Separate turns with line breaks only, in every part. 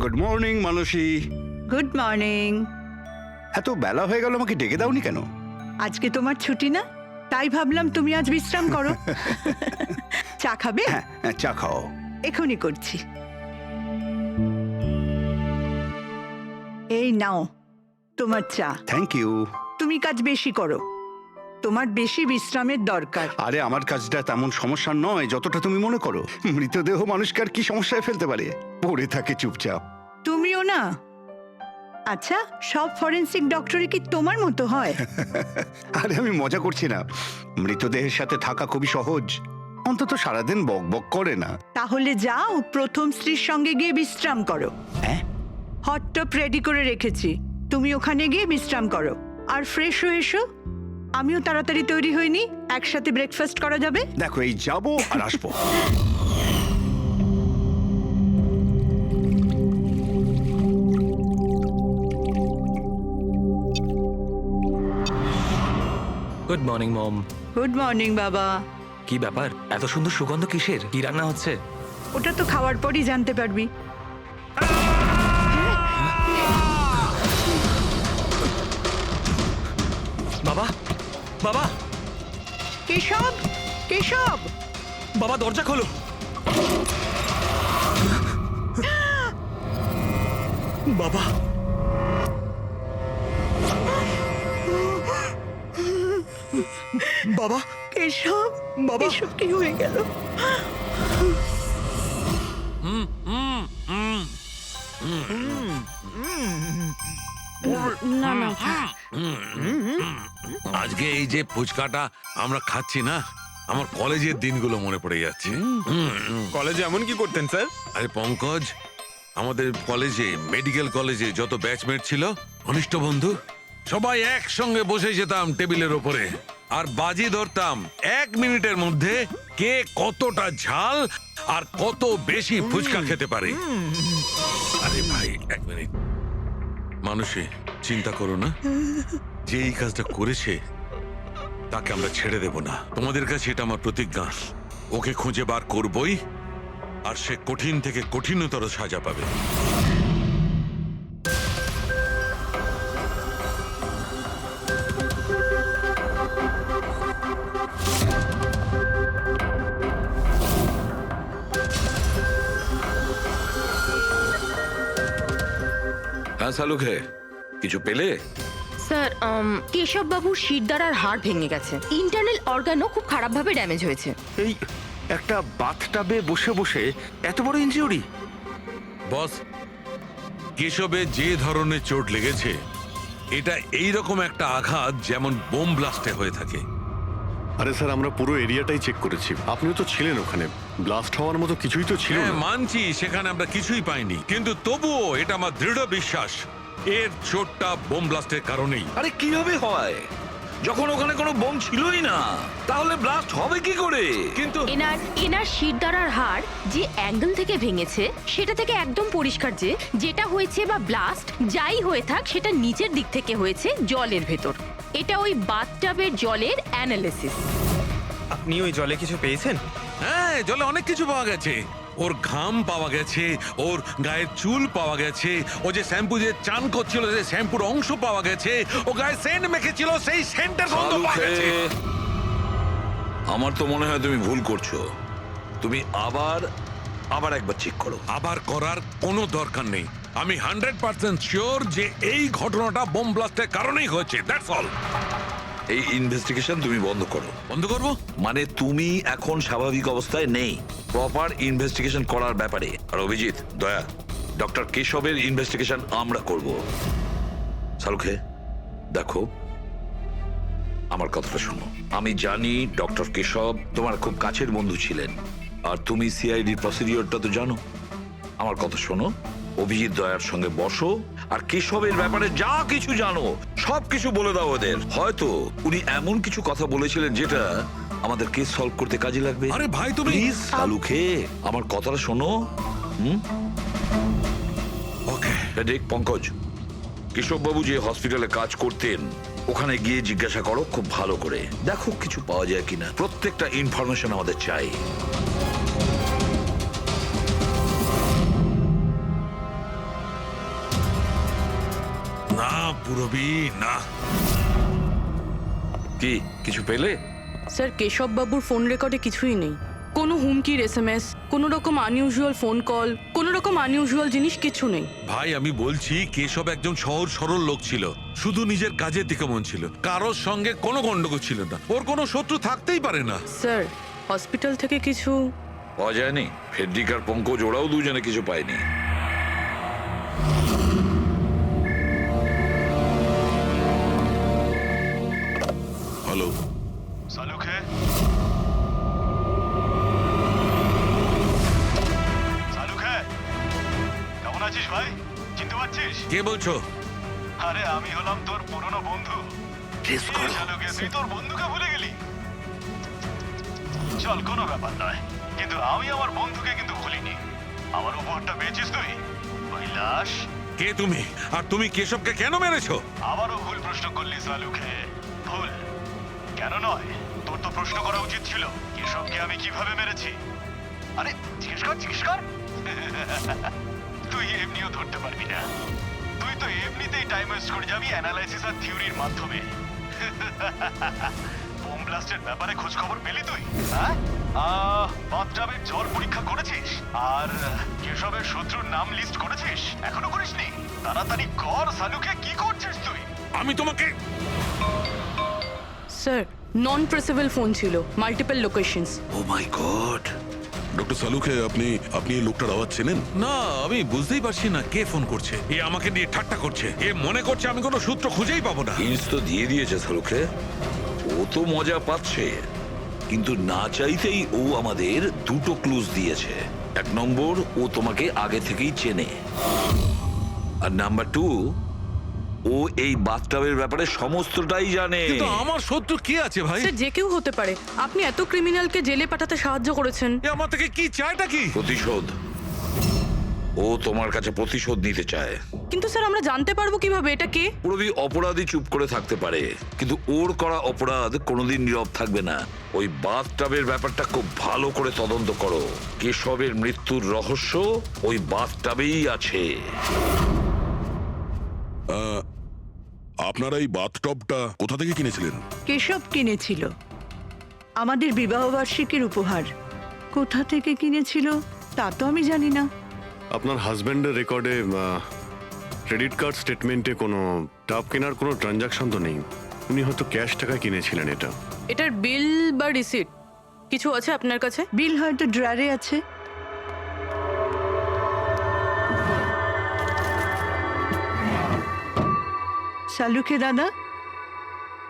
Good morning Manasi.
Good morning.
এত বেলা হয়ে গেল, আমাকে ডেকে দাওনি কেন?
আজকে তোমার ছুটি না, তাই ভাবলাম তুমি আজ বিশ্রাম করো। চা খাবে?
হ্যাঁ, চা খাও।
এখনই করছি। এই নাও তোমার চা।
Thank you.
তুমি কাজ বেশি করো, তোমার বেশি বিশ্রামের দরকার।
আরে আমার কাজটা তেমন সমস্যা নয় যতটা তুমি মনে করো। মৃতদেহ মানুষকে আর কি সমস্যায় ফেলতে পারে? পড়ে থাকে চুপচাপ।
তুমিও না। আচ্ছা, সব ফরেনসিক ডক্টরই কি তোমার মতো হয়?
আরে আমি মজা করছি না, মৃতদেহের সাথে থাকা খুবই সহজ, অন্তত সারাদিন বক বক করে না।
তাহলে যাও প্রথম স্ত্রীর সঙ্গে গিয়ে বিশ্রাম করো।
হ্যাঁ,
হট টপ রেডি করে রেখেছি, তুমি ওখানে গিয়ে বিশ্রাম করো আর ফ্রেশ হয়ে এসো। আমিও তাড়াতাড়ি তৈরি হইনি, একসাথে ব্রেকফাস্ট করা যাবে।
দেখো এই যাবো আর আসবো।
Good morning mom.
Good morning বাবা।
কি ব্যাপার, এত সুন্দর সুগন্ধ কিসের? কি রান্না হচ্ছে?
ওটা তো খাওয়ার পরই জানতে পারবি।
বাবা, বাবা,
কেশব, কেশব!
বাবা দরজা খোলো। বাবা, বাবা,
কেশব,
বাবা।
এসব কি হয়ে গেল?
না না,
আজকে এই যে ফুচকাটা আমরা খাচ্ছি না, আমার কলেজের দিনগুলো মনে পড়ে যাচ্ছে।
কলেজে এমন কি করতেন স্যার?
আরে পঙ্কজ, আমাদের কলেজে, মেডিকেল কলেজে যত ব্যাচমেট ছিল, ঘনিষ্ঠ বন্ধু, সবাই একসঙ্গে বসে যেতাম টেবিলের ওপরে আর বাজি ধরতাম 1 মিনিটের মধ্যে কে কতটা ঝাল আর কত বেশি ফুচকা খেতে পারে। আরে ভাই 1 মিনিট, মানুষে চিন্তা করো না, যে এই কাজটা করেছে তাকে আমরা ছেড়ে দেব না। তোমাদের কাছে এটা আমার প্রতিজ্ঞা, ওকে খুঁজে বার করবই, আর সে কঠিন থেকে কঠিনতর সাজা পাবে।
হ্যাঁ শালুকে, কিছু পেলে?
স্যার কেশব বাবুর শিরদাঁড়ার হাড় ভেঙে গেছে, ইন্টারনাল অর্গানও খুব খারাপভাবে ড্যামেজ হয়েছে।
এই একটা বাথটাবে বসে বসে এত বড় ইনজিউরি?
বস, কেশবে যে ধরনের চোট লেগেছে, এটা এইরকম একটা আঘাত যেমন বোম ব্লাস্টে হয়ে থাকে।
আরে স্যার, আমরা পুরো এরিয়াটাই চেক করেছি, আপনিও তো ছিলেন ওখানে, ব্লাস্ট হওয়ার মতো কিছুই তো ছিল
হ্যাঁ
না।
মানছি, সেখানে আমরা কিছুই পাইনি, কিন্তু তবুও এটা আমার দৃঢ় বিশ্বাস এর চোটটা বোম ব্লাস্টের কারণেই।
আরে কিভাবে হয় যখন ওখানে কোনো বোম ছিলই না? তাহলে ব্লাস্ট হবে কি করে?
কিন্তু
এনার শিরদাঁড়ার হাড় যে অ্যাঙ্গেল থেকে ভেঙেছে সেটা থেকে একদম পরিষ্কার যে যেটা হয়েছে বা ব্লাস্ট যাই হয়ে থাক, সেটা নিচের দিক থেকে হয়েছে, জলের ভেতর। এটা ওই বাথটাবের জলের অ্যানালিসিস।
আপনি ওই জলে কিছু পেয়েছেন?
হ্যাঁ, জলে অনেক কিছু পাওয়া গেছে। ওর ঘাম পাওয়া গেছে, ওর গায়ের চুল পাওয়া গেছে, ও যে শ্যাম্পু দিয়ে চান করছিল সেই শ্যাম্পুর অংশ পাওয়া গেছে, ও গায়ে সেন্ট মেখেছিল সেই সেন্টের গন্ধ পাওয়া গেছে।
আমার তো মনে হয় তুমি ভুল করছো। তুমি আবার একবার চেক করো।
আবার করার কোনো দরকার নেই, আমি 100% শিওর যে এই ঘটনাটা বোম ব্লাস্টের কারণেই হয়েছে। That's all.
এই ইনভেস্টিগেশন তুমি বন্ধ করো।
বন্ধ করবো?
মানে তুমি এখন স্বাভাবিক অবস্থায় নেই, প্রপার ইনভেস্টিগেশন করার ব্যাপারে। আর অভিজিৎ, দয়া, ডক্টর কেশবের ইনভেস্টিগেশন আমরা করব। শালুকে দেখো, আমার কথাটা শোনো। আমি জানি ডক্টর কেশব তোমার খুব কাছের বন্ধু ছিলেন, আর তুমি সিআইডি প্রসিডিওরটা তো জানো। আমার কথা শোনো, অভিজিৎ দয়ার সঙ্গে বসো আর কেশবের ব্যাপারে যা কিছু জানো সব কিছু বলে দাও ওদের। হয়তো উনি এমন কিছু কথা বলেছিলেন যেটা আমাদের কেস সলভ করতে কাজে লাগবে।
আরে ভাই তুমি
প্লিজ শালুকে, আমার কথাটা শোনো।
ওকে।
দেখ পঙ্কজ, কেশববাবু যে হসপিটালে কাজ করতেন ওখানে গিয়ে জিজ্ঞাসা করো খুব ভালো করে, দেখো কিছু পাওয়া যায় কিনা। প্রত্যেকটা ইনফরমেশন আমাদের চাই।
পুরবি না।
কি কিছু পেলে?
স্যার কেশব বাবুর ফোন রেকর্ডে কিছুই নেই। কোনো হুমকির এসএমএস, কোনো রকম আনইউজুয়াল ফোন কল, কোনো রকম আনইউজুয়াল জিনিস কিছু নেই।
ভাই আমি বলছি কেশব একজন সহজ সরল লোক ছিল, শুধু নিজের কাজের দিকে মন ছিল, কারোর সঙ্গে কোনো গন্ডগোল ছিল না, ওর কোনো শত্রু থাকতেই পারে না।
স্যার হসপিটাল থেকে কিছু
পাওয়া যায়নি? ফেডরিক আর পঙ্কজ ওরাও দুজনে কিছু পায়নি।
হ্যালো,
সালুক হে সালুক হে কেমন আছিস ভাই? চিনতে পারছিস?
কে বলছো?
আরে আমি হলাম তোর পুরনো বন্ধু। সালুকে তুই তোর বন্ধুকে ভুলে গেলি? চল কোনো ব্যাপার নয়, কিন্তু আমি আমার বন্ধুকে কিন্তু ভুলিনি। আমার উপহারটা পেয়েছিস তুই? ওই লাশ।
কে তুমি? আর তুমি কেশবকে কেন মেরেছো?
আবারও ভুল প্রশ্ন করলি সালুকে। ভুল কেন নয়, তোর তো প্রশ্ন করা উচিত ছিল কেশবকে আমি কিভাবে মেরেছি। আরে জিজ্ঞেস কর তুই এমনিও ধরতে পারবি না, তুই তো এমনিতেই টাইম ওয়েস্ট করে যাবি অ্যানালাইসিস আর থিওরির মাধ্যমে। বোম ব্লাস্টের ব্যাপারে খোঁজ খবর পেলি তুই? হ্যাঁ, বাথটাবের জল পরীক্ষা করেছিস? আর কেশবের শত্রুর নাম লিস্ট করেছিস? এখনো করিসনি? তাড়াতাড়ি কর সালুকে, কি করছিস তুই?
আমি তোমাকে
স্যার নন প্রেসেবল ফোন ছিল, মাল্টিপল লোকেশনস।
ও মাই গড!
ডক্টর সালুকে আপনি এই লোকটার আওয়াজ চেনেন?
না, আমি বুঝতেই পারছি না কে ফোন করছে। এ আমাকে নিয়ে ঠাট্টা করছে, এ মনে করছে আমি কোনো সূত্র খুঁজেই পাবো না।
হিন্টস তো দিয়ে দিয়েছে সালুকে, ও তো মজা পাচ্ছে, কিন্তু না চাইতেই ও আমাদের দুটো ক্লুজ দিয়েছে। এক নম্বর, ও তোমাকে আগে থেকেই চেনে, আর নাম্বার 2, ও এই বাথটাবের ব্যাপারে সমস্তটাই জানে।
কিন্তু আমার শত্রু কে আছে ভাই?
স্যার যে কেউ হতে পারে। আপনি এত ক্রিমিনালকে জেলে পাঠাতে সাহায্য করেছেন।
এ আমার থেকে কি চায়টা কি?
প্রতিশোধ। ও তোমার কাছে প্রতিশোধ নিতে চায়।
কিন্তু স্যার আমরা জানতে পারবো কিভাবে এটা কে?
পুরোপুরি অপরাধী চুপ করে থাকতে পারে, কিন্তু ওর করা অপরাধ কোনোদিন নীরব থাকবে না। ওই বাথটাবের ব্যাপারটা খুব ভালো করে তদন্ত করো। কেশবের মৃত্যুর রহস্য ওই বাথটাবেই আছে।
আপনারা এই বাথটবটা কোথা থেকে কিনেছিলেন?
কেশব কিনেছিল, আমাদের বিবাহবার্ষিকীর উপহার। কোথা থেকে কিনেছিল তা তো আমি জানি না।
আপনার হাজব্যান্ডের রেকর্ডে ক্রেডিট কার্ড স্টেটমেন্টে কোনো টাব কেনার কোনো ট্রানজাকশন তো নেই। উনি হয়তো ক্যাশ টাকা কিনেছিলেন এটা।
এটার বিল বা রিসিট কিছু আছে আপনার কাছে?
বিল হয়তো ড্রয়ারে আছে। সালুকে দাদা,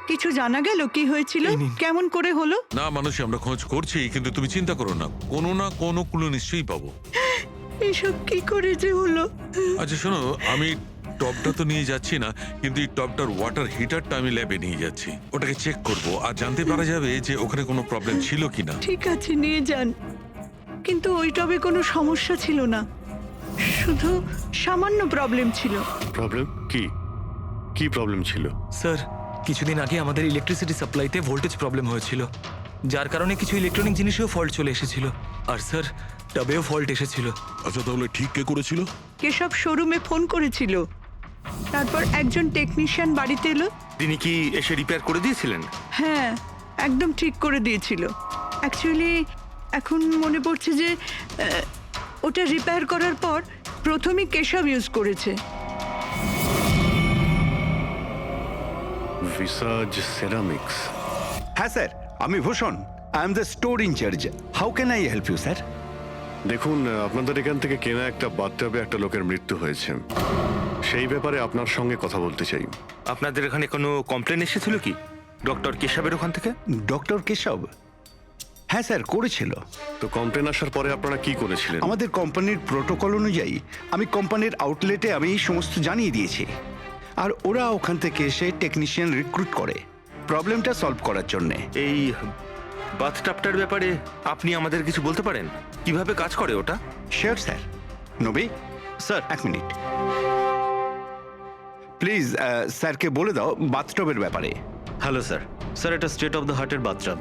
কিছু জানা গেল কি হয়েছিল, কেমন করে হলো?
না মানুষ, আমরা খোঁজ করছি, কিন্তু তুমি চিন্তা করো না, কোনো না কোনো ক্লু নিশ্চয়ই পাবো।
এসব কি করে যে হলো?
আচ্ছা শোনো, আমি টপটা তো নিয়ে যাচ্ছি না, কিন্তু এই টপটার ওয়াটার হিটারটা আমি ল্যাবে নিয়ে যাচ্ছি। ওটাকে চেক করব আর জানতে পারা যাবে যে ওখানে কোনো প্রবলেম ছিল কিনা।
ঠিক আছে, নিয়ে যান, কিন্তু ওই টবে কোনো সমস্যা ছিল না, শুধু সামান্য প্রবলেম ছিল।
প্রবলেম কি প্রবলেম ছিল?
স্যার কিছুদিন আগে আমাদের ইলেকট্রিসিটি সাপ্লাইতে ভোল্টেজ প্রবলেম হয়েছিল, যার কারণে কিছু ইলেকট্রনিক জিনিসেও ফল্ট চলে এসেছিল। আর স্যার টবেও ফল্ট এসেছিল।
আচ্ছা তাহলে ঠিক কে করেছিল?
কেশব শোরুমে ফোন করেছিল, তারপর একজন টেকনিশিয়ান বাড়িতে এলো।
তিনি কি এসে রিপেয়ার করে দিয়েছিলেন?
হ্যাঁ, একদম ঠিক করে দিয়েছিল। অ্যাকচুয়ালি এখন মনে পড়ছে যে ওটা রিপেয়ার করার পর প্রথমে কেশব ইউজ করেছে।
ভিসাজ সেরামিক্স।
হ্যাঁ স্যার, আমি Bhushan, I am the store incharge. How can I help you sir?
দেখুন, আপনাদের এখান থেকে কেনা একটা বাথটাবে একটা লোকের মৃত্যু হয়েছে, সেই ব্যাপারে আপনার সঙ্গে কথা বলতে চাই।
আপনাদের এখানে কোনো কমপ্লেন এসেছিল কি ডক্টর কেশবের ওখান থেকে?
ডক্টর কেশব? হ্যাঁ স্যার, করেছিল।
তো কমপ্লেন আসার পরে আপনারা কি করেছিলেন?
আমাদের কোম্পানির প্রোটোকল অনুযায়ী আমি কোম্পানির আউটলেটে আমি এই সমস্ত জানিয়ে দিয়েছি, আর ওরা ওখান থেকে এসে টেকনিশিয়ান রিক্রুট করে প্রবলেমটা সলভ করার জন্যে।
এই বাথটাবটার ব্যাপারে আপনি আমাদের কিছু বলতে পারেন? কিভাবে কাজ করে ওটা?
Sure sir. নবী
স্যার
এক মিনিট প্লিজ, স্যারকে বলে দাও বাথটবের ব্যাপারে।
Hello sir. স্যার এটা স্টেট অফ দ্য হার্টের বাথটাব।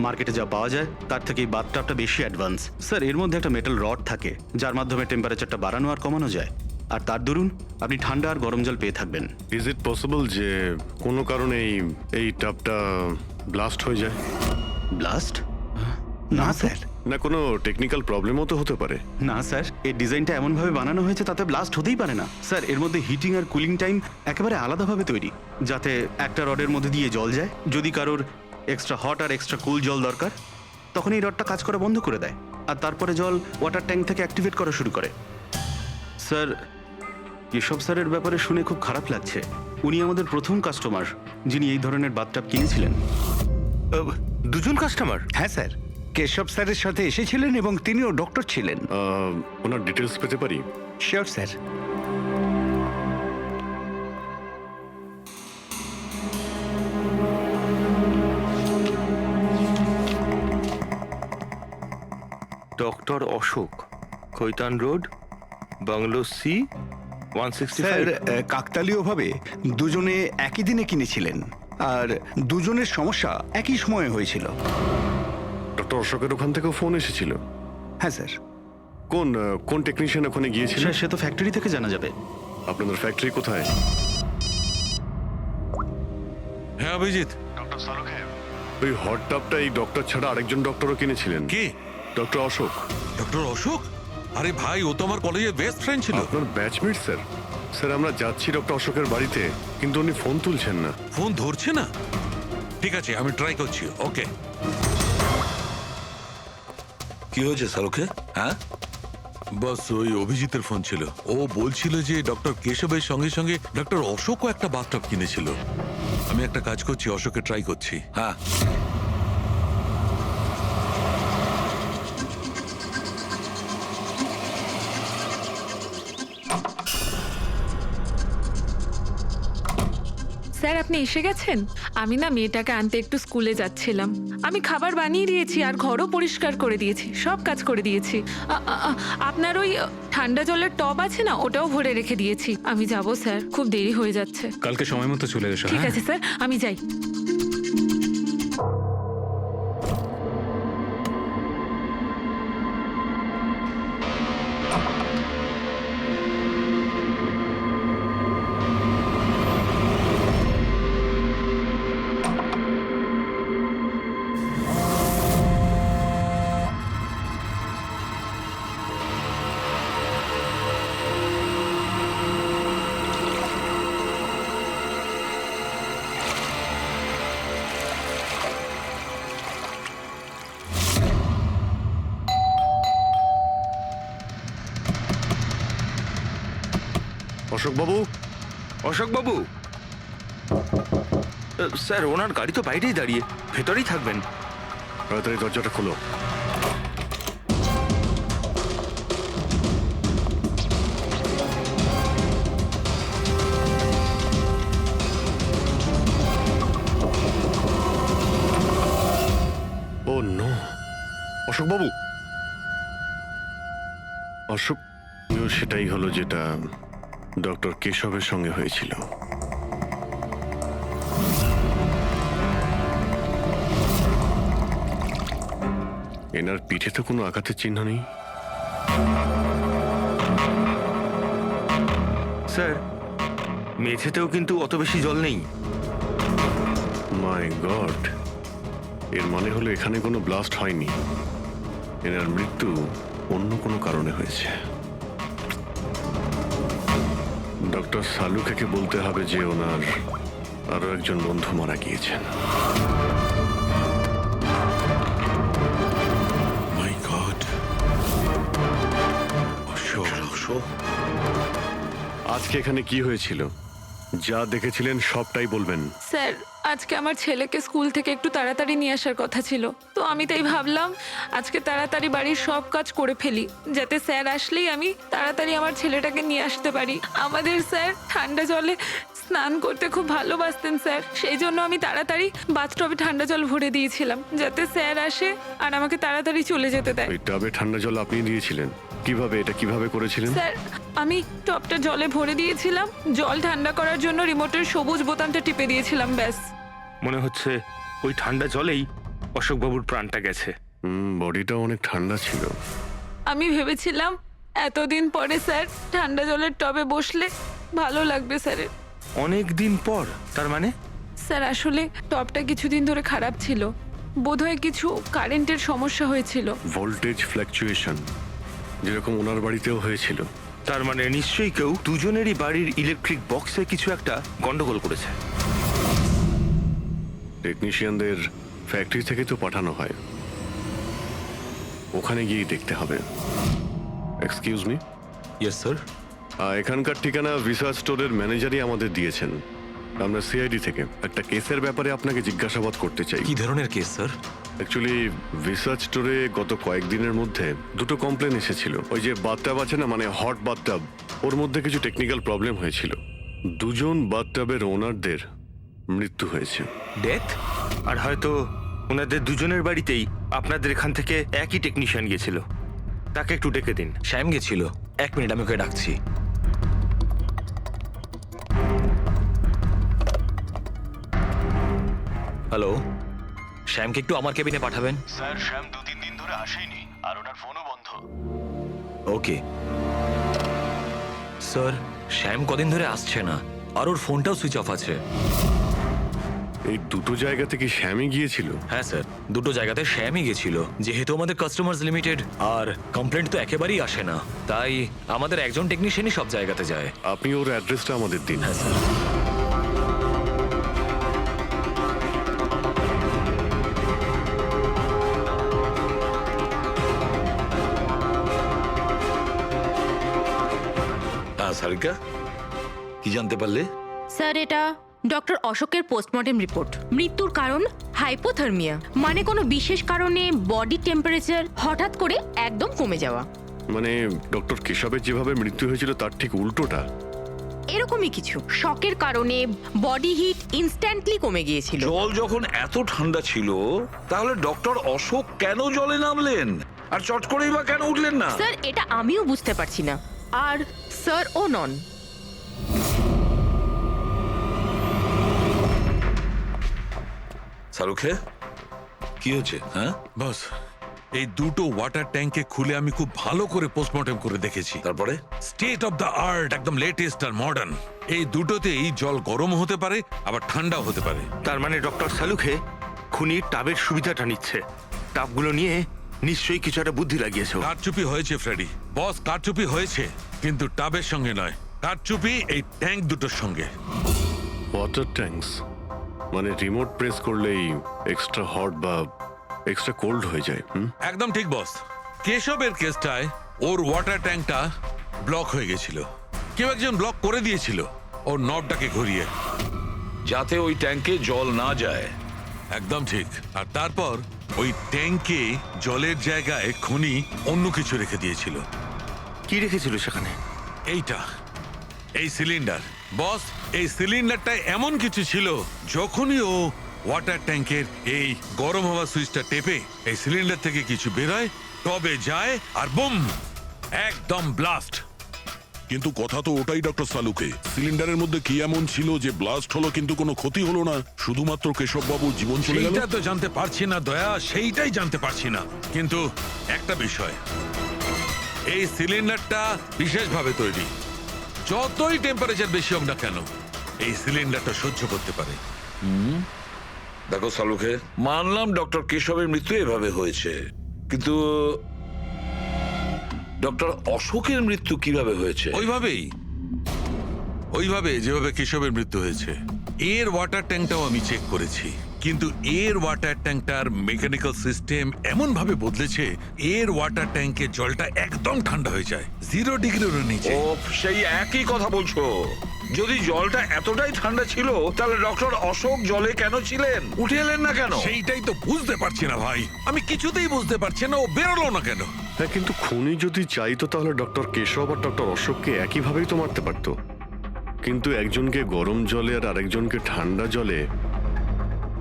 মার্কেটে যা পাওয়া যায় তার থেকে এই বাথটাবটা বেশি অ্যাডভান্স। স্যার এর মধ্যে একটা মেটাল রড থাকে যার মাধ্যমে টেম্পারেচারটা বাড়ানো আর কমানো যায়। আর তার দরুন আপনি ঠান্ডা আর গরম জল পেয়ে থাকবেন।
ইজ ইট পসিবল যে কোনো কারণে এই টাবটা ব্লাস্ট হয়ে যায়?
ব্লাস্ট?
না স্যার,
না কোনো টেকনিক্যাল প্রবলেমও তো হতে পারে।
না স্যার, এই ডিজাইনটা এমনভাবে বানানো হয়েছে তাতে ব্লাস্ট হতেই পারে না স্যার। এর মধ্যে হিটিং আর কুলিং টাইম একেবারে আলাদাভাবে তৈরি, যাতে একটা রডের মধ্যে দিয়ে জল যায়। যদি কারোর এক্সট্রা হট আর এক্সট্রা কুল জল দরকার, তখন এই রডটা কাজ করা বন্ধ করে দেয়, আর তারপরে জল ওয়াটার ট্যাঙ্ক থেকে অ্যাক্টিভেট করা শুরু করে। স্যার, এসব স্যারের ব্যাপারে শুনে খুব খারাপ লাগছে। উনি আমাদের প্রথম কাস্টমার যিনি এই ধরনের বাথটাব কিনেছিলেন।
দুজন কাস্টমার?
হ্যাঁ স্যার, কেশব স্যারের সাথে এসেছিলেন এবং তিনিও ডক্টর ছিলেন।
ওনার ডিটেলস পেতে পারি?
Sure sir.
Doctor Ashok, Khaitan road, bungalow C, 165।
Sir, কাকতালীয়ভাবে দুজনে একই দিনে কিনেছিলেন আর দুজনের সমস্যা একই সময়ে হয়েছিল।
ডক্টর অশোকের ওখান থেকেও ফোন এসেছিল?
হ্যাঁ স্যার।
কোন টেকনিশিয়ান ওখানে গিয়েছিল?
স্যার, সে তো ফ্যাক্টরি থেকে জানা যাবে।
আপনাদের ফ্যাক্টরি কোথায়?
হ্যাঁ অভিজিৎ।
ডক্টর সালুখে,
ওই হট টাবটা এই ডক্টর ছাড়া আরেকজন ডক্টরও কিনেছিলেন।
কে?
ডক্টর অশোক।
ডক্টর অশোক? আরে ভাই, ও তো আমার কলেজের বেস্ট ফ্রেন্ড ছিল।
আপনার ব্যাচমেট স্যার। স্যার, আমরা যাচ্ছি ডক্টর অশোকের বাড়িতে, কিন্তু উনি ফোন তুলছেন না।
ফোন ধরছে না? ঠিক আছে, আমি ট্রাই করছি। ওকে।
কি হয়েছে শাহরুখে? হ্যাঁ,
বস, ওই অভিজিতের ফোন ছিল। ও বলছিল যে ডক্টর কেশবের সঙ্গে সঙ্গে ডক্টর অশোকও একটা বাথটব কিনেছিল। আমি একটা কাজ করছি, অশোকে ট্রাই করছি।
হ্যাঁ।
স্যার, আপনি এসে গেছেন? আমি না মেয়েটাকে আনতে একটু স্কুলে যাচ্ছিলাম। আমি খাবার বানিয়ে দিয়েছি আর ঘরও পরিষ্কার করে দিয়েছি, সব কাজ করে দিয়েছি। আপনার ওই ঠান্ডা জলের টব আছে না, ওটাও ভরে রেখে দিয়েছি। আমি যাব স্যার, খুব দেরি হয়ে যাচ্ছে।
কালকে সময় মতো চলে এসো।
ঠিক আছে স্যার, আমি যাই।
অশোক বাবু।
অশোক বাবু, স্যার ওনার গাড়ি তো বাইরেই দাঁড়িয়ে, ভেতরেই থাকবেন।
তাড়াতাড়ি দরজাটা খোলো। ও নো, অশোক বাবু। অশোক, সেটাই হলো যেটা ডক্টর কেশবের সঙ্গে হয়েছিল। এনার পিঠে তো কোনো আঘাতের চিহ্ন নেই।
স্যার, মেঝেতেও কিন্তু অত বেশি জল নেই।
মাই গড, এর মানে হলো এখানে কোনো ব্লাস্ট হয়নি। এনার মৃত্যু অন্য কোনো কারণে হয়েছে। ডক্টর সালুখেকে বলতে হবে যে ওনার আরো একজন বন্ধু মারা গিয়েছেন।
মাই গড।
আজকে এখানে কি হয়েছিল? যা দেখেছিলেন সবটাই বলবেন।
স্যার, আজকে আমার ছেলেকে স্কুল থেকে একটু তাড়াতাড়ি নিয়ে আসার কথা ছিল, তো আমি তাই ভাবলাম আজকে তাড়াতাড়ি বাড়ির সব কাজ করে ফেলি, যাতে স্যার আসলেই আমি তাড়াতাড়ি আমার ছেলেটাকে নিয়ে আসতে পারি। আমাদের স্যার ঠান্ডা জলে স্নান করতে খুব ভালোবাসতেন স্যার, সেই জন্য আমি তাড়াতাড়ি বাথটবে ঠান্ডা জল ভরে দিয়েছিলাম, যাতে স্যার আসে আর আমাকে তাড়াতাড়ি চলে যেতে দেয়।
ওই টাবে ঠান্ডা জল আপনি দিয়েছিলেন? কিভাবে, এটা কিভাবে করেছিলেন?
স্যার, আমি টবটা জলে ভরে দিয়েছিলাম, জল ঠান্ডা করার জন্য রিমোটের সবুজ বোতামটা টিপে দিয়েছিলাম, ব্যাস।
মনে হচ্ছে ওই ঠান্ডা জলেই অশোক বাবুর প্রাণটা গেছে।
বডিটা অনেক ঠান্ডা ছিল।
আমি ভেবেছিলাম এতদিন পরে স্যার ঠান্ডা জলের টবে বসলে ভালো লাগবে স্যারের।
অনেক দিন পর, তার মানে?
স্যার আসলে টবটা কিছুদিন ধরে খারাপ ছিল, বোধহয় কিছু কারেন্টের সমস্যা হয়েছিল।
ভোল্টেজ ফ্ল্যাকচুয়েশন, যেরকম ওনার বাড়িতেও হয়েছিল।
তার মানে নিশ্চয়ই কেউ দুজনেরই বাড়ির ইলেকট্রিক বক্সে কিছু একটা গন্ডগোল করেছে।
টেকনিশিয়ানদের ফ্যাক্টরি থেকে তো পাঠানো হয়, ওখানে গিয়েই দেখতে হবে। Excuse me,
yes sir.
এখানকার ঠিকানা ভিসা স্টোরের ম্যানেজারই আমাদের দিয়েছেন। আমরা সিআইডি থেকে একটা কেসের ব্যাপারে আপনাকে জিজ্ঞাসাবাদ করতে চাই।
কি ধরনের কেস স্যার?
অ্যাকচুয়ালি ভিসা স্টোরে গত কয়েকদিনের মধ্যে দুটো কমপ্লেন এসেছিল। ওই যে বাথটাব আছে না, মানে হট বাথটাব, ওর মধ্যে কিছু টেকনিক্যাল প্রবলেম হয়েছিল। দুজন বাথটাবের ওনারদের মৃত্যু হয়েছে।
ডেথ?
আর হয়তো ওনাদের দুজনের বাড়িতেই আপনাদের এখান থেকে একই টেকনিশিয়ান গিয়েছিল। তাকে একটু ডেকে দিন।
শ্যাম গেছিল। 1 মিনিট, আমি ওকে ডাকছি। হ্যালো, শ্যামকে একটু আমার কেবিনে পাঠাবেন।
স্যার শ্যাম 2-3 দিন ধরে আসেনি আর ওনার ফোনও বন্ধ।
ওকে স্যার, শ্যাম কদিন ধরে আসছে না আর ওর ফোনটাও সুইচ অফ আছে।
এই দুটো জায়গা থেকে শ্যামই গিয়েছিল?
হ্যাঁ স্যার, দুটো জায়গাতে শ্যামই গেছিল। যেহেতু আমাদের কাস্টমার্স লিমিটেড আর কমপ্লেন্ট তো একেবারেই আসে না, তাই আমাদের একজন টেকনিশিয়ানই সব জায়গাতে যায়।
আপনি ওর অ্যাড্রেসটা আমাদের দিন।
হ্যাঁ স্যার।
হ্যাঁ সারিকা, কি জানতে পারলে?
স্যার এটা ডক্টর অশোকের পোস্টমর্টেম রিপোর্ট। মৃত্যুর কারণ হাইপোথার্মিয়া, মানে কোনো বিশেষ কারণে বডি টেম্পারেচার হঠাৎ করে একদম কমে যাওয়া।
মানে ডক্টর কেশবের যেভাবে মৃত্যু হয়েছিল তার ঠিক উল্টোটা?
এরকমই কিছু। শকের কারণে বডি হিট ইনস্ট্যান্টলি কমে গিয়েছিল।
জল যখন এত ঠান্ডা ছিল তাহলে ডক্টর অশোক কেন জলে নামলেন আর চট করেই বা কেন উঠলেন না?
স্যার এটা আমিও বুঝতে পারছি না, আর স্যার ও নন।
শাহরুখে কি হচ্ছে? হ্যাঁ
বস, এই দুটো ওয়াটার ট্যাঙ্কে খুলে আমি খুব ভালো করে পোস্টমর্টেম করে দেখেছি।
তারপরে
স্টেট অফ দ্য আর্ট, একদম লেটেস্ট আর মডার্ন। এই দুটোতেই জল গরম হতে পারে আবার ঠান্ডাও হতে পারে।
তার মানে ডক্টর সালুখে খুনির টাবের সুবিধাটা নিচ্ছে। টাবগুলো নিয়ে নিশ্চয়ই কিছু একটা বুদ্ধি লাগিয়েছে।
কারচুপি হয়েছে ফ্রেডি, বস, কারচুপি হয়েছে, কিন্তু টাবের সঙ্গে নয়। কারচুপি এই ট্যাঙ্ক দুটোর সঙ্গে।
ওয়াটার ট্যাঙ্কস মানে রিমোট প্রেস করলেই এক্সট্রা হট বা এক্সট্রা কোল্ড হয়ে যায়।
একদম ঠিক বস। কেশবের কেসটায় ওর ওয়াটার ট্যাঙ্কটা ব্লক হয়ে গেছিল। কেউ একজন ব্লক করে দিয়েছিল ওর নবটাকে ঘুরিয়ে,
যাতে ওই ট্যাঙ্কে জল না যায়।
একদম ঠিক। আর তারপর ওই ট্যাঙ্কে জলের জায়গায় খুনি অন্য কিছু রেখে দিয়েছিল।
কি রেখেছিল সেখানে?
এইটা, এই সিলিন্ডার। বস, এই সিলিন্ডারটা এমন কিছু ছিল, যখনই ও ওয়াটার ট্যাঙ্কের এই গরম হওয়া সুইচটা টেপে এই সিলিন্ডার থেকে কিছু বেরোয়, টবে যায় আর বুম, একদম ব্লাস্ট।
কিন্তু কথা তো ওটাই ডক্টর সালুকে, সিলিন্ডারের মধ্যে কি এমন ছিল যে ব্লাস্ট হলো কিন্তু কোনো ক্ষতি হলো না, শুধুমাত্র কেশববাবুর জীবন চলে গেল?
সেইটা তো জানতে পারছি না দয়া, সেইটাই জানতে পারছি না। কিন্তু একটা বিষয়, এই সিলিন্ডারটা বিশেষভাবে তৈরি। যতই টেম্পারেচার বেশি হোক না কেন, এই সিলিন্ডারটা সহ্য করতে পারে।
দেখো সালুখে, মানলাম ডক্টর কেশবের মৃত্যু এভাবে হয়েছে, কিন্তু ডক্টর অশোকের মৃত্যু কিভাবে হয়েছে?
ওইভাবে যেভাবে কেশবের মৃত্যু হয়েছে। এর ওয়াটার ট্যাঙ্কটাও আমি চেক করেছি, কিন্তু এর ওয়াটার ট্যাঙ্কটার মেকানিক্যাল সিস্টেম এমন ভাবে বদলেছে, এর ওয়াটার ট্যাঙ্কে জলটা একদম ঠান্ডা হয়ে যায়, 0 ডিগ্রির নিচে।
ও, সেই একই কথা বলছো? যদি জলটা এতটাই ঠান্ডা ছিল তাহলে ডক্টর অশোক জলে কেন ছিলেন? উঠে এলেন না কেন?
সেইটাই তো বুঝতে পারছি না ভাই, আমি কিছুতেই বুঝতে পারছি না ও বেরোলো না কেন।
হ্যাঁ, কিন্তু খুনি যদি চাইতো তাহলে ডক্টর কেশব আর ডক্টর অশোককে একইভাবেই তো মারতে পারতো। কিন্তু একজনকে গরম জলে আর আরেকজনকে ঠান্ডা জলে,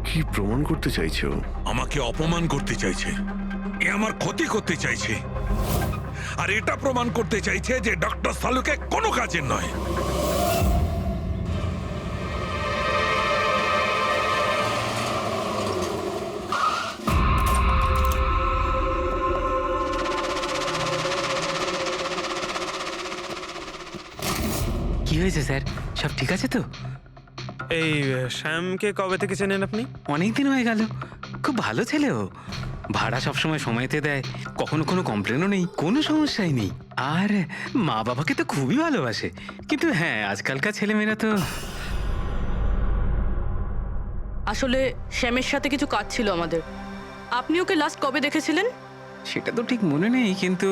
কি প্রমাণ করতে চাইছে ও?
আমাকে অপমান করতে চাইছে, এ আমার ক্ষতি করতে চাইছে, আর এটা প্রমাণ করতে চাইছে যে ডক্টর সালুকে কোনো কাজের নয়।
হয়েছে স্যার, সব ঠিক আছে তো?
এই শ্যামকে কবে থেকে চেনেন আপনি?
অনেক দিন হয়ে গেল, খুব ভালো ছেলে ও। ভাড়া সবসময় সময়তে দেয়, কখনো কোনো কমপ্লেনও নেই, কোনো সমস্যাই নেই। আর মা বাবাকে তো খুবই ভালোবাসে। কিন্তু হ্যাঁ, আজকালকার ছেলেমেয়েরা তো...
আসলে শ্যামের সাথে কিছু কাজ ছিল আমাদের। আপনি ওকে লাস্ট কবে দেখেছিলেন?
সেটা তো ঠিক মনে নেই, কিন্তু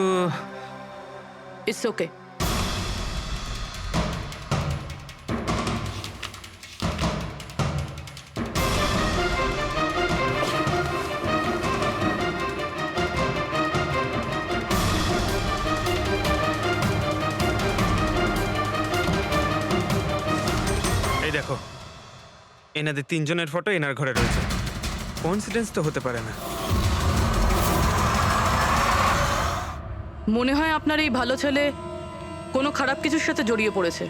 ইটস ওকে।
এই দেখো, এনাদের তিনজনের ফটো এনার ঘরে রয়েছে। কোইন্সিডেন্স তো হতে পারে না।
মনে হয় আপনার এই ভালো ছেলে কোনো খারাপ কিছুর সাথে জড়িয়ে পড়েছে।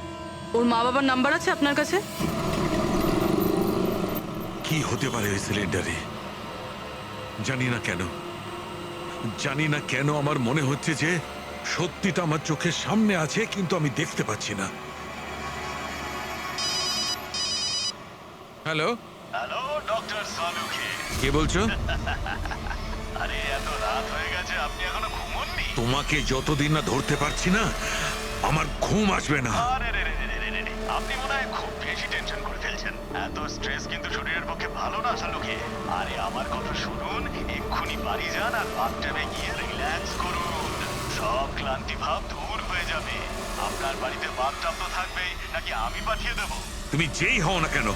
ওর মা বাবার নাম্বার আছে আপনার কাছে?
কি হতে পারে ওই সিলিন্ডারে? জানি না কেন আমার মনে হচ্ছে যে সত্যিটা আমার চোখের সামনে আছে, কিন্তু আমি দেখতে পাচ্ছি না। Hello,
hello doctor Saluke.
কে বলছো?
আরে এত রাত হয়ে গেছে, আপনি এখনো ঘুমোননি?
তোমাকে যতদিন না ধরতে পারছি না, আমার ঘুম আসবে না।
আরে রে রে রে রে রে রে, আপনি মনে হয় খুব বেশি টেনশন করে ফেলছেন। এত স্ট্রেস কিন্তু শরীরের পক্ষে ভালো না সালুকে। আরে আমার কথা শুনুন, এক্ষুনি বাড়ি যান আর বাথটাবে গিয়ে রিল্যাক্স করুন। সব ক্লান্তি ভাব দূর হয়ে যাবে। আপনার বাড়িতে বাথটাব তো থাকবেই, নাকি আমি পাঠিয়ে দেবো?
তুমি যেই হও না কেন,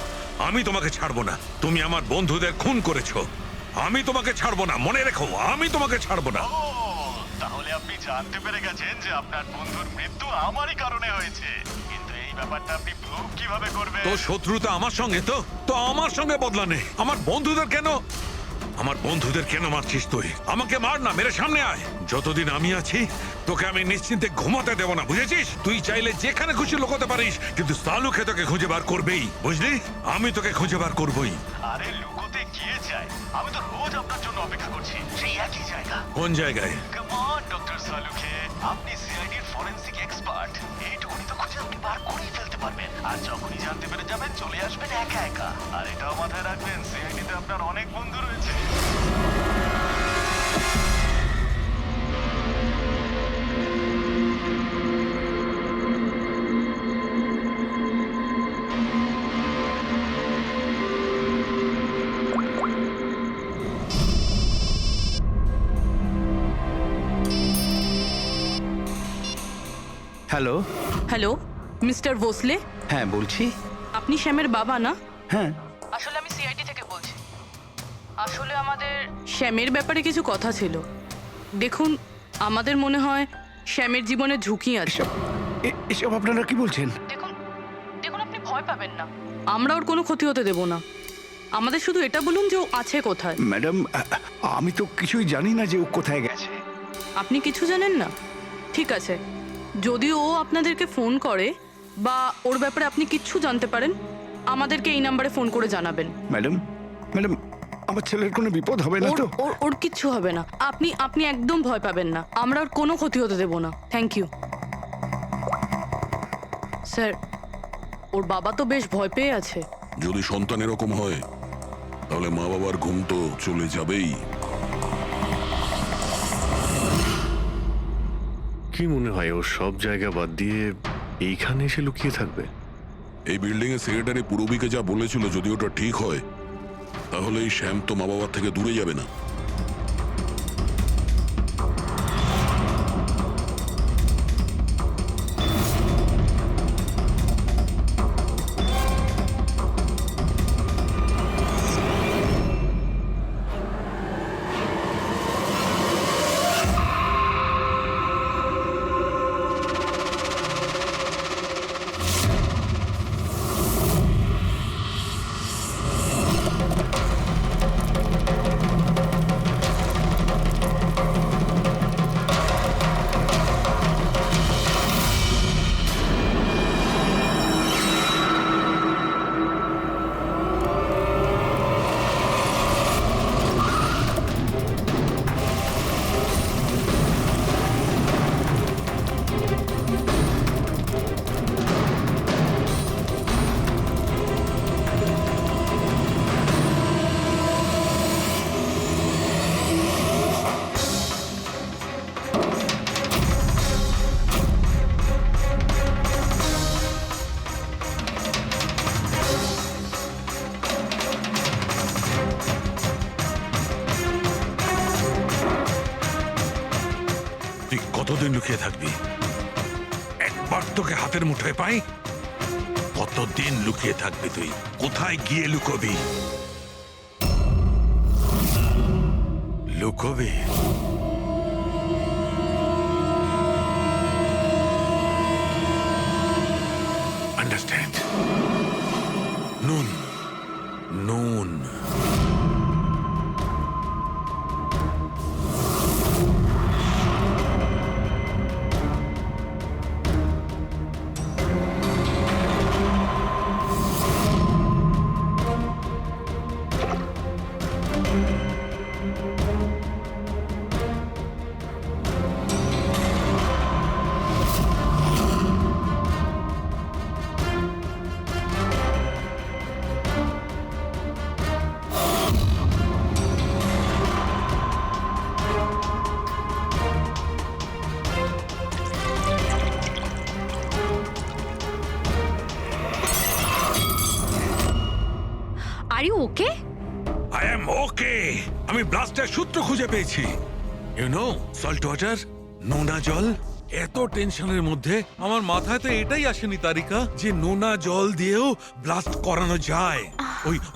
আমি তোমাকে ছাড়বো না। তুমি আমার বন্ধুদের খুন করেছো, আমি তোমাকে ছাড়বো না। মনে রেখো, আমি তোমাকে ছাড়বো না।
ও, তাহলে আপনি জানতে পেরে গেছেন যে আপনার বন্ধুর মৃত্যু আমারই কারণে হয়েছে। কিন্তু এই ব্যাপারটা আপনি প্রুভ কিভাবে করবেন?
তো শত্রুতা আমার সঙ্গে, তো আমার সঙ্গে বদলা নে। আমার বন্ধুদের কেন মারছিস তুই? আমাকে মার না, মেরে সামনে আয়। যতদিন আমি আছি তোকে আমি নিশ্চিন্তে ঘুমাতে দেব না, বুঝেছিস? তুই চাইলে যেখানে খুশি লুকোতে পারিস, কিন্তু সালুকে তোকে খুঁজে বার করবেই, বুঝলি? আমি তোকে খুঁজে বার করবই।
আরে লুকোতে গিয়ে চাই, আমি তো রোজ আপনার জন্য অপেক্ষা করছি, সেই একই জায়গা।
কোন জায়গায়?
কাম অন ডক্টর সালুকে, আপনি সিআইডির ফরেনসিক এক্সপার্ট। এইটুকুনি তো খুঁজে আপনি বার করেই ফেলতে পারবেন। আর যখনই জানতে পেরে যাবেন, চলে আসবেন একা একা। আর এটাও মাথায় রাখবেন, সিআইডিতে আপনার অনেক বন্ধু রয়েছে।
হ্যালো।
হ্যালো মিস্টার ভোসলে,
হ্যাঁ বলছি।
আপনি শ্যামের বাবা না?
হ্যাঁ।
আসলে আমি সিআইডি থেকে বলছি। আসলে আমাদের শ্যামের ব্যাপারে কিছু কথা ছিল। দেখুন, আমাদের মনে হয় শ্যামের জীবনে ঝুঁকি আছে।
এসব আপনারা কি বলছেন?
দেখুন আপনি ভয় পাবেন না, আমরা ওর কোনো ক্ষতি হতে দেব না। আমাদের শুধু এটা বলুন যে ও আছে কোথায়।
ম্যাডাম, আমি তো কিছুই জানি না যে ও কোথায় গেছে।
আপনি কিছু জানেন না? ঠিক আছে, যদি ও আপনাদেরকে ফোন করে বা ওর ব্যাপারে আপনি কিচ্ছু জানতে পারেন, আমাদেরকে এই নাম্বারে ফোন করে জানাবেন।
ম্যাডাম, আমার ছেলের কোনো বিপদ হবে না তো?
ওর কিচ্ছু হবে না। আপনি একদম ভয় পাবেন না, আমরা ওর কোনো ক্ষতি হতে দেব না। Thank you sir. ওর বাবা তো বেশ ভয় পেয়ে আছে।
যদি সন্তান এরকম হয়, তাহলে মা বাবার ঘুম তো চলে যাবেই।
কি মনে হয় ও সব জায়গা বাদ দিয়ে এইখানে এসে লুকিয়ে থাকবে?
এই বিল্ডিং এর সেক্রেটারি পূরবীকে যা বলেছিল, যদি ওটা ঠিক হয়, তাহলে এই শ্যাম তো মা বাবার থেকে দূরে যাবে না।
লুকিয়ে থাকবি? একবার তোকে হাতের মুঠোয় পাই, কতদিন লুকিয়ে থাকবি তুই? কোথায় গিয়ে লুকোবি? লুকোবি? আন্ডারস্ট্যান্ড? নুন, নুন।
Are you okay?
I am okay. আমি ব্লাস্টের সূত্র খুঁজে পেয়েছি। ইউ নো, সল্ট ওয়াটার, নোনা জল। এত টেনশনের মধ্যে আমার মাথায় তো এটাই আসেনি তারিকা যে নোনা জল দিয়েও ব্লাস্ট করানো যায়।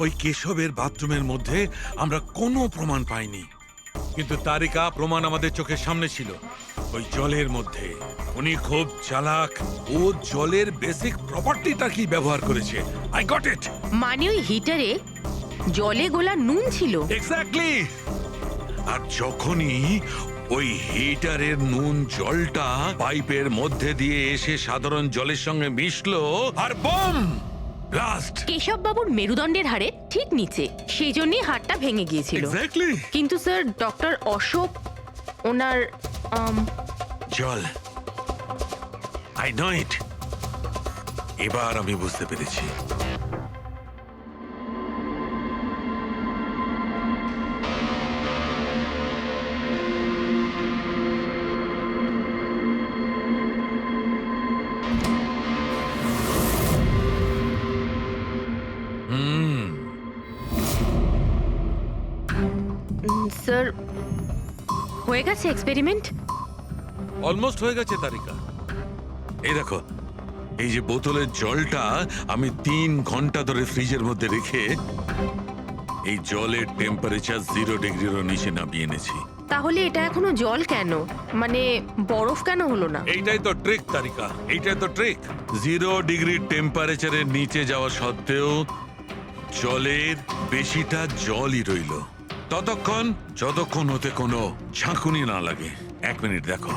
ওই কেশবের বাথরুমের মধ্যে আমরা কোনো প্রমাণ পাইনি, কিন্তু তারিকা প্রমাণ আমাদের চোখের সামনে ছিল। ওই জলের মধ্যে উনি খুব চালাক, ও জলের বেসিক প্রপার্টিটা কি ব্যবহার করেছে। I got it.
মানে ওই হিটারে জলে গোলা নুন ছিল?
এক্স্যাক্টলি। আর যখনই ওই হিটারের নুন জলটা পাইপের মধ্যে দিয়ে এসে সাধারণ জলের সঙ্গে মিশলো, আর বম ব্লাস্ট।
কেশব বাবুর মেরুদণ্ডের হাড়ে ঠিক নিচে, সেই জন্যই হাড়টা ভেঙে গিয়েছিল।
এক্স্যাক্টলি।
কিন্তু স্যার, ডক্টর অশোক ওনার
জল, আই নো ইট। এবার আমি বুঝতে পেরেছি।
স্যার, হয়ে গেছে এক্সপেরিমেন্ট?
অলমোস্ট হয়ে গেছে তারিকা। এই দেখো, এই যে বোতলের জলটা আমি 3 ঘন্টা ধরে ফ্রিজের মধ্যে রেখে এই জলের টেম্পারেচার 0 ডিগ্রিরও নিচে নামিয়ে এনেছি।
তাহলে এটা এখনো জল কেন, মানে বরফ কেন হলো না?
এইটাই তো ট্রিক তারিকা, এইটাই তো ট্রিক। 0 ডিগ্রি টেম্পারেচারের নিচে যাওয়া সত্ত্বেও জলের বেশিটা জলই রইল ততক্ষণ, যতক্ষণ হতে কোনো ঝাঁকুনি না লাগে। 1 মিনিট দেখো।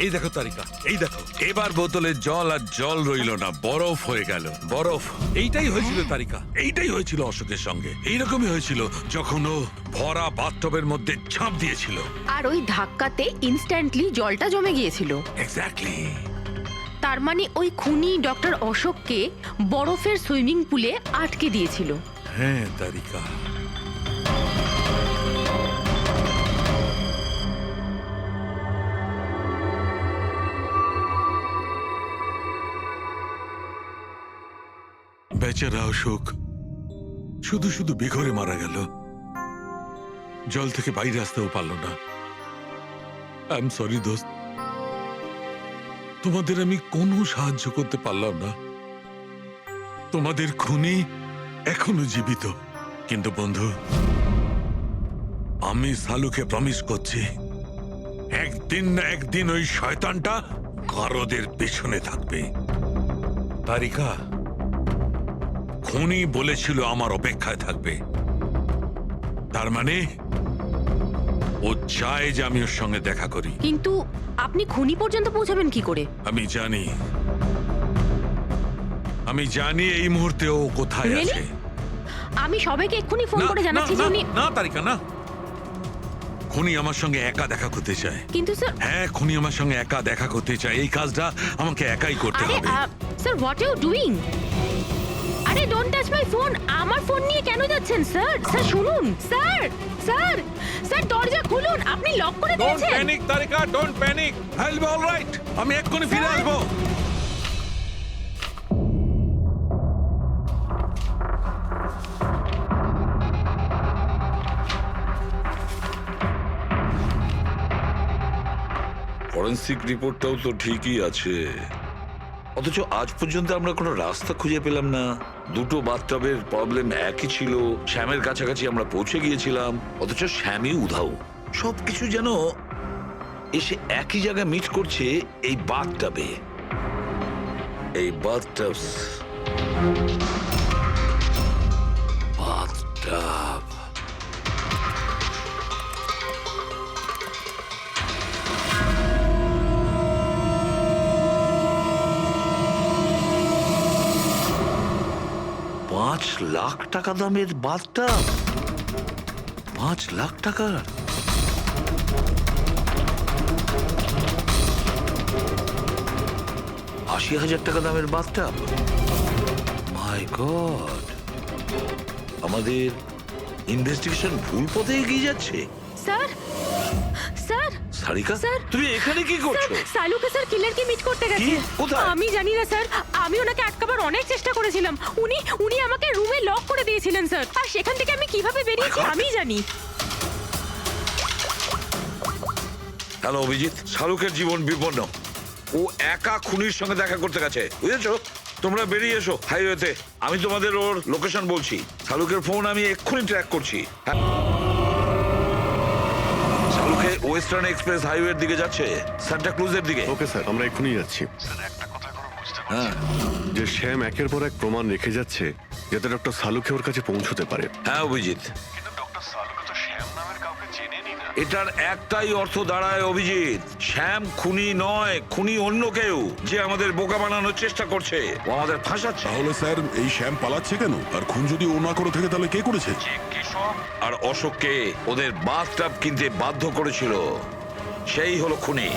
এই দেখো তারিকা, এই দেখো, এবার বোতলের জল আর জল রইল না, বরফ হয়ে গেল, বরফ। এইটাই হয়েছিল তারিকা, এইটাই হয়েছিল অশোকের সঙ্গে। এইরকমই হয়েছিল যখন ও ভরা বাথটবের মধ্যে ঝাঁপ দিয়েছিল।
আর ওই ধাক্কাতে ইনস্ট্যান্টলি জলটা জমে গিয়েছিল।
এক্স্যাক্টলি।
তার মানে ওই খুনি ডক্টর অশোককে বরফের সুইমিং পুলে আটকে দিয়েছিল।
হ্যাঁ তারিকা। বেচারা অশোক শুধু শুধু বেঘরে মারা গেল, জল থেকে বাইরে আসতেও পারল না। আই এম সরি দোস্ত, তোমাদের আমি কোনো সাহায্য করতে পারলাম না। তোমাদের খুনি এখনো জীবিত, কিন্তু বন্ধু, আমি সালুকে প্রমিস করছি একদিন না একদিন ওই শয়তানটা গারদের পেছনে থাকবে। তারিকা, খুনি বলেছিল আমার অপেক্ষায় থাকবে, তার মানে ও চায় যে আমি ওর সঙ্গে দেখা করি।
কিন্তু আপনি খুনি পর্যন্ত পৌঁছাবেন কি করে?
আমি জানি এই মুহূর্তে ও কোথায়
Really?
আছে।
আমি সবাইকে এক্ষুনি ফোন করে জানাচ্ছি যে উনি...
না তারিকা, না। খুনি আমার সঙ্গে একা দেখা করতে চায়।
কিন্তু স্যার...
হ্যাঁ, খুনি আমার সঙ্গে একা দেখা করতে চায়। এই কাজটা আমাকে একাই করতে
আরে
হবে।
Sir, what you doing? আরে ডোন্ট টাচ মাই ফোন। আমার ফোন নিয়ে কেন যাচ্ছেন স্যার? স্যার শুনুন, স্যার স্যার স্যার দরজা খুলুন। আপনি লক করে
ডোন্ট
দিয়েছেন।
Panic Tarika, don't panic. I'll be alright. আমি এক্ষুনি ফিরে আসবো।
ফরেন্সিক রিপোর্টটাও তো ঠিকই আছে, অথচ আজ পর্যন্ত আমরা কোনো রাস্তা খুঁজে পেলাম না। দুটো বাথটবের প্রবলেম একই ছিল, শ্যামের কাছাকাছি আমরা পৌঁছে গিয়েছিলাম, অথচ শ্যামই উধাও। সবকিছু যেন এসে একই জায়গায় মিট করছে এই বাথটবে। এই বাথটব বাথটব $5,00,000 দামের বাথটব, 5,00,000 টাকার। $80,000 দামের বাথটব। মাই গড, আমাদের ইনভেস্টিগেশন ভুল পথে এগিয়ে যাচ্ছে।
স্যার স্যার
সারিকা,
স্যার,
তুমি এখানে কি করছো?
স্যার, সালুকে স্যার কিলারকে মিট করতে গেছে।
কি? কোথায়?
আমি জানি না স্যার, আমি ওনাকে আটকাবার অনেক চেষ্টা করেছিলাম। উনি আমাকে রুমে লক করে দিয়েছিলেন স্যার, আর সেখান থেকে আমি কিভাবে বেরিয়েছি আমি জানি।
হ্যালো অভিজিৎ, শাহরুখের জীবন বিপন্ন। ও একা খুনির সঙ্গে দেখা করতে গেছে, বুঝেছো? তোমরা বেরিয়ে এসো হাইওয়েতে, আমি তোমাদের ওর লোকেশন বলছি। শাহরুখের ফোন আমি এক্ষুনি ট্র্যাক করছি। শাহরুখে ওয়েস্টার্ন এক্সপ্রেস হাইওয়ের দিকে যাচ্ছে, সান্টা ক্রুজের দিকে।
ওকে স্যার, আমরা এক্ষুনি যাচ্ছি।
হ্যাঁ
যে শ্যাম একের পর এক প্রমাণ রেখে যাচ্ছে যাতে ডক্টর সালুকে ওর কাছে পৌঁছতে পারে।
হ্যাঁ অভিজিৎ,
কিন্তু ডক্টর সালুকে তো শ্যাম নামের কাউকে চেনেনি না।
এটার একটাই অর্থ দাঁড়ায় অভিজিৎ, শ্যাম খুনি নয়, খুনি অন্য কেউ, যে আমাদের বোকা বানানোর চেষ্টা করছে, ও আমাদের ফাঁসাচ্ছে।
তাহলে স্যার এই শ্যাম পালাচ্ছে কেন? আর খুন যদি ও না করে থাকে তাহলে কে করেছে?
আর অশোককে ওদের বাথটব কিনতে বাধ্য করেছিল, সেই হলো খুনি।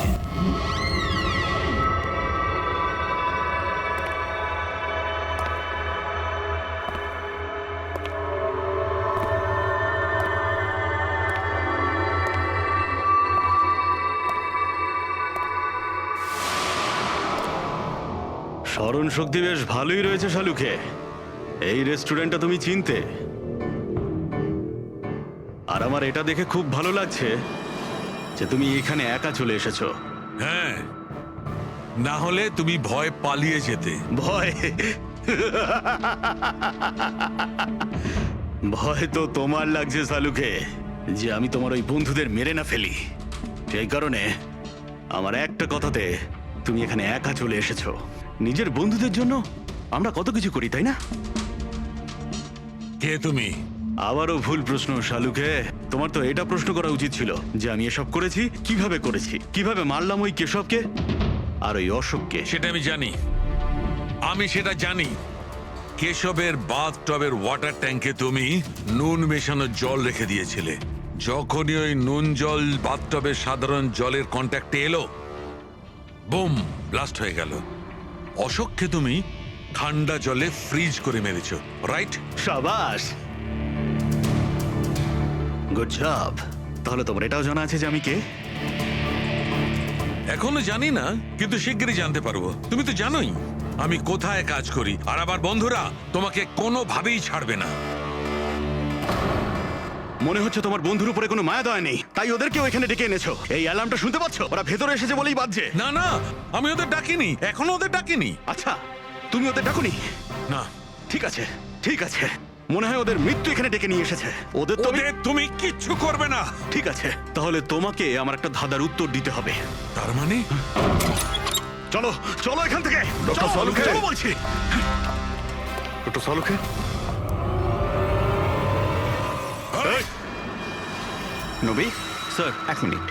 স্মরণ শক্তি বেশ ভালোই রয়েছে শালুকে। এই রেস্টুরেন্টটা তুমি চিনতে, আর আমার এটা দেখে খুব ভালো লাগছে যে তুমি এখানে একা চলে এসেছো।
হ্যাঁ, না হলে তুমি ভয় পালিয়ে যেতে।
ভয়? ভয় তো তোমার লাগছে শালুকে, যে আমি তোমার ওই বন্ধুদের মেরে না ফেলি। সেই কারণে আমার একটা কথাতে তুমি এখানে একা চলে এসেছো। নিজের বন্ধুদের জন্য আমরা কত কিছু করি, তাই না?
কে তুমি?
আবারও ভুল প্রশ্ন শালুকে। তোমার তো এটা প্রশ্ন করা উচিত ছিল যে আমি এসব করেছি, কিভাবে করেছি, কিভাবে মারলাম ওই কেশবকে আর ওই অশোককে।
সেটা আমি জানি, আমি সেটা জানি। কেশবের বাথটবের ওয়াটার ট্যাঙ্কে তুমি নুন মেশানো জল রেখে দিয়েছিলে। যখনই ওই নুন জল বাথটবের সাধারণ জলের কন্ট্যাক্টে এলো, বুম, ব্লাস্ট হয়ে গেল। অশোককে তুমি ঠান্ডা জলে ফ্রিজ করে মেরেছো, রাইট?
সাবাস, গুড জব। তাহলে তোমার এটাও জানা আছে যে আমি কে?
এখনো জানি না, কিন্তু শিগগিরই জানতে পারবো। তুমি তো জানোই আমি কোথায় কাজ করি, আর আবার বন্ধুরা তোমাকে কোনোভাবেই ছাড়বে না।
মনে হচ্ছে তোমার বন্ধুর উপরে কোনো মায়া দয়া নেই, তাই ওদেরকেও এখানে ডেকে এনেছো। এই অ্যালার্মটা শুনতে পাচ্ছ? ওরা ভেতরে এসেছে বলেই বাজছে।
না না, আমি ওদের ডাকিনি, এখনো ওদের ডাকিনি।
আচ্ছা, তুমি ওদের ডাকুনি?
না।
ঠিক আছে, ঠিক আছে। মনে হয় ওদের মৃত্যু এখানে ডেকে নিয়ে এসেছে। ওদের তো
তুমি কিচ্ছু করবে না।
ঠিক আছে, তাহলে তোমাকে আমার একটা ধাঁধার উত্তর দিতে হবে।
তার মানে?
চলো চলো এখান থেকে।
ডক্টর সালুকে,
চলো বলছি।
ডক্টর সালুকে,
নবী,
স্যার,
এক মিনিট।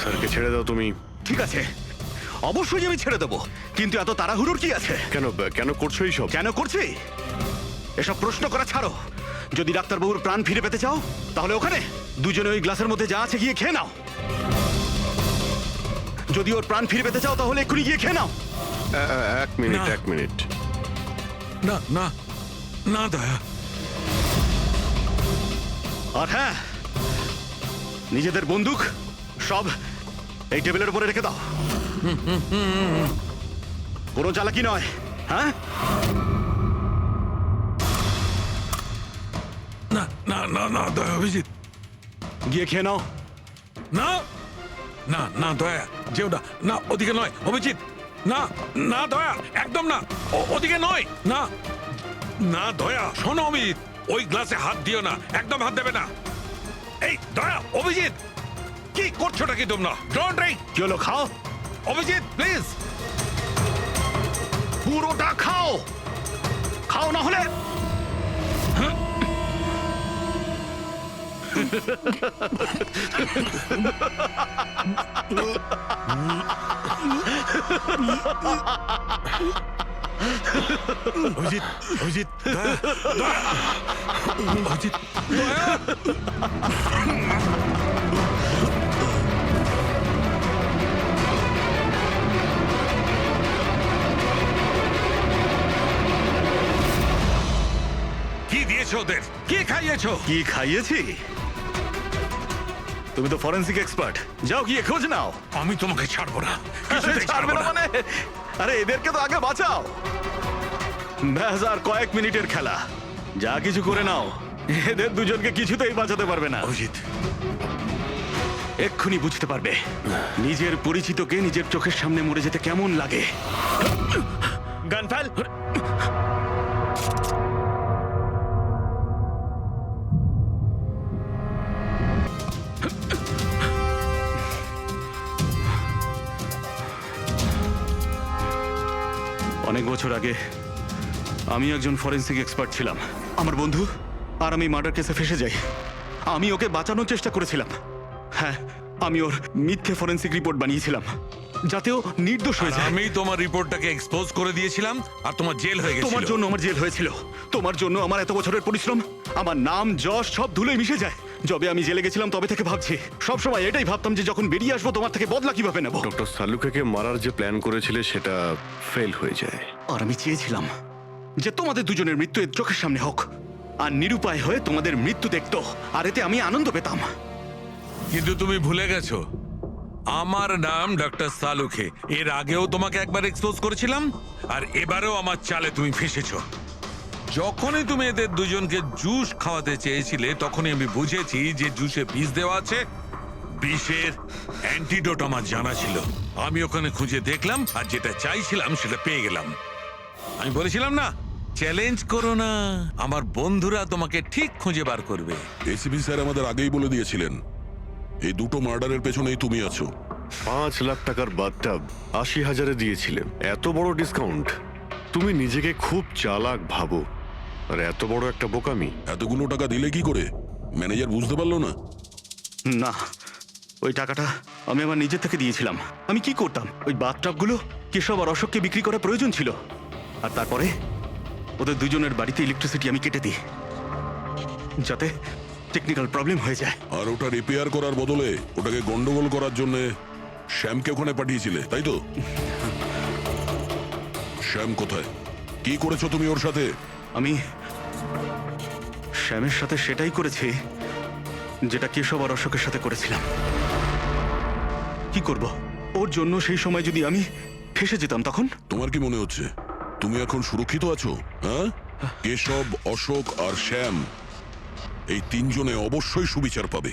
স্যারকে ছেড়ে দাও তুমি।
ঠিক আছে, অবশ্যই আমি ছেড়ে দেবো, কিন্তু এত তাড়াহুড়োর কি আছে?
কেন কেন করছো এইসব?
কেন করছি এসব প্রশ্ন করা ছাড়ো। যদি ডাক্তারবাবুর প্রাণ ফিরে পেতে চাও তাহলে ওখানে দুজনে ওই গ্লাসের মধ্যে যা আছে গিয়ে খেয়ে নাও। যদি ওর প্রাণ ফিরে পেতে চাও তাহলে এক্ষুনি গিয়ে খেয়ে নাও।
এক মিনিট,
না।
এক মিনিট।
না না না দয়া।
আর হ্যাঁ, নিজেদের বন্দুক সব এই টেবিলের উপরে রেখে দাও। কোনো চালাকি নয়, হ্যাঁ?
না না না না দয়া, অভিজিৎ
গিয়ে খেয়ে নাও।
না। না না দয়া যেও না, না ওদিকে নয় অভিজিৎ, না না দয়া একদম না, ওদিকে নয়, না না দয়া শোনো অভিজিৎ, ওই গ্লাসে হাত দিও না, একদম হাত দেবে না। এই দয়া অভিজিৎ কি করছোটা কি তোমরা? Don't drink.
কি হলো, খাও,
অভিজিৎ প্লিজ।
পুরোটা খাও, খাও না হলে
অভিজিৎ, অভিজিৎ দয়া, দয়া, অভিজিৎ দয়া। কি দিয়েছো ওদের? কি খাইয়েছো?
কি খাইয়েছি? তুমি তো ফরেন্সিক এক্সপার্ট, যাও গিয়ে খোঁজ নাও।
আমি তোমাকে ছাড়বো না, কিছুতেই
ছাড়বে
ছাড়বো
না
না।
মানে? আরে এদেরকে তো আগে বাঁচাও। ব্যাস আর কয়েক মিনিটের খেলা, যা কিছু করে নাও, এদের দুজনকে কিছুতেই বাঁচাতে পারবে না।
অভিজিৎ
এক্ষুনি বুঝতে পারবে নিজের পরিচিতকে নিজের চোখের সামনে মরে যেতে কেমন লাগে। গান ফেল। অনেক বছর আগে আমি একজন ফরেন্সিক এক্সপার্ট ছিলাম। আমার বন্ধু আর আমি মার্ডার কেসে ফেসে যাই। আমি ওকে বাঁচানোর চেষ্টা করেছিলাম। হ্যাঁ, আমি ওর মিথ্যে ফরেন্সিক রিপোর্ট বানিয়েছিলাম যাতে ও নির্দোষ হয়ে যায়।
আমি তোমার রিপোর্টটাকে এক্সপোজ করে দিয়েছিলাম আর তোমার জেল হয়ে গেছিল।
তোমার জন্য আমার জেল হয়েছিল, তোমার জন্য আমার এত বছরের পরিশ্রম, আমার নাম যশ সব ধুলোয় মিশে যায়। যবে আমি জেলে গেছিলাম তবে থেকে ভাবছি, সবসময় এটাই ভাবতাম যে যখন বেরিয়ে আসবো তোমার থেকে বদলা কিভাবে নেব।
ডক্টর সালুকেকে মারার যে প্ল্যান করেছিলে সেটা ফেল হয়ে যায়।
আর আমি চেয়েছিলাম যে তোমাদের দুজনের মৃত্যু এর চোখের সামনে হোক, আর নিরুপায় হয়ে তোমাদের মৃত্যু দেখতো, আর এতে আমি আনন্দ পেতাম।
কিন্তু তুমি ভুলে গেছো আমার নাম ডক্টর সালুখে। এর আগেও তোমাকে একবার এক্সপোজ করেছিলাম আর এবারেও আমার চালে তুমি ফেসেছো। যখনই তুমি এদের দুজনকে জুস খাওয়াতে চেয়েছিলে তখনই আমি বুঝেছি যে জুসে বিষ দেওয়া আছে। বিষের অ্যান্টিডোট আমার জানা ছিল। আমি ওখানে খুঁজে দেখলাম আর যেটা চাইছিলাম সেটা পেয়ে গেলাম। আমি বলেছিলাম না, চ্যালেঞ্জ করো না, আমার বন্ধুরা তোমাকে ঠিক খুঁজে বার করবে।
এসিপি স্যার আমাদের আগেই বলে দিয়েছিলেন এই দুটো মার্ডারের পেছনেই তুমি আছো।
5 লাখ টাকার বাথটাব 80,000-এ দিয়েছিলে, এত বড় ডিসকাউন্ট। তুমি নিজেকে খুব চালাক ভাবো, আর এত বড় একটা বোকামি।
এতগুলো টাকা দিলে কি করে? ম্যানেজার বুঝতে পারলো না?
না, ওই টাকাটা আমি আমার নিজের থেকে দিয়েছিলাম। আমি কি করতাম, ওই বাথটাবগুলো কেশব আর অশোককে বিক্রি করার প্রয়োজন ছিল, আর তারপরে ওদের দুজনের বাড়িতে ইলেকট্রিসিটি আমি কেটে দিই যাতে টেকনিক্যাল প্রবলেম হয়ে যায়।
আর ওটা রিপেয়ার করার বদলে ওটাকে গন্ডগোল করার জন্য শ্যামকে ওখানে পাঠিয়েছিলে, তাই তো? শ্যাম কোথায়? কি করেছো তুমি ওর সাথে?
আমি শ্যামের সাথে সেটাই করেছি যেটা কেশব আর অশোকের সাথে করেছিলাম। কি করব, ওর জন্য সেই সময় যদি আমি ফেসে যেতাম তখন?
তোমার কি মনে হচ্ছে তুমি এখন সুরক্ষিত আছো? হ্যাঁ, কেশব, অশোক আর শ্যাম এই তিনজনে অবশ্যই সুবিচার পাবে।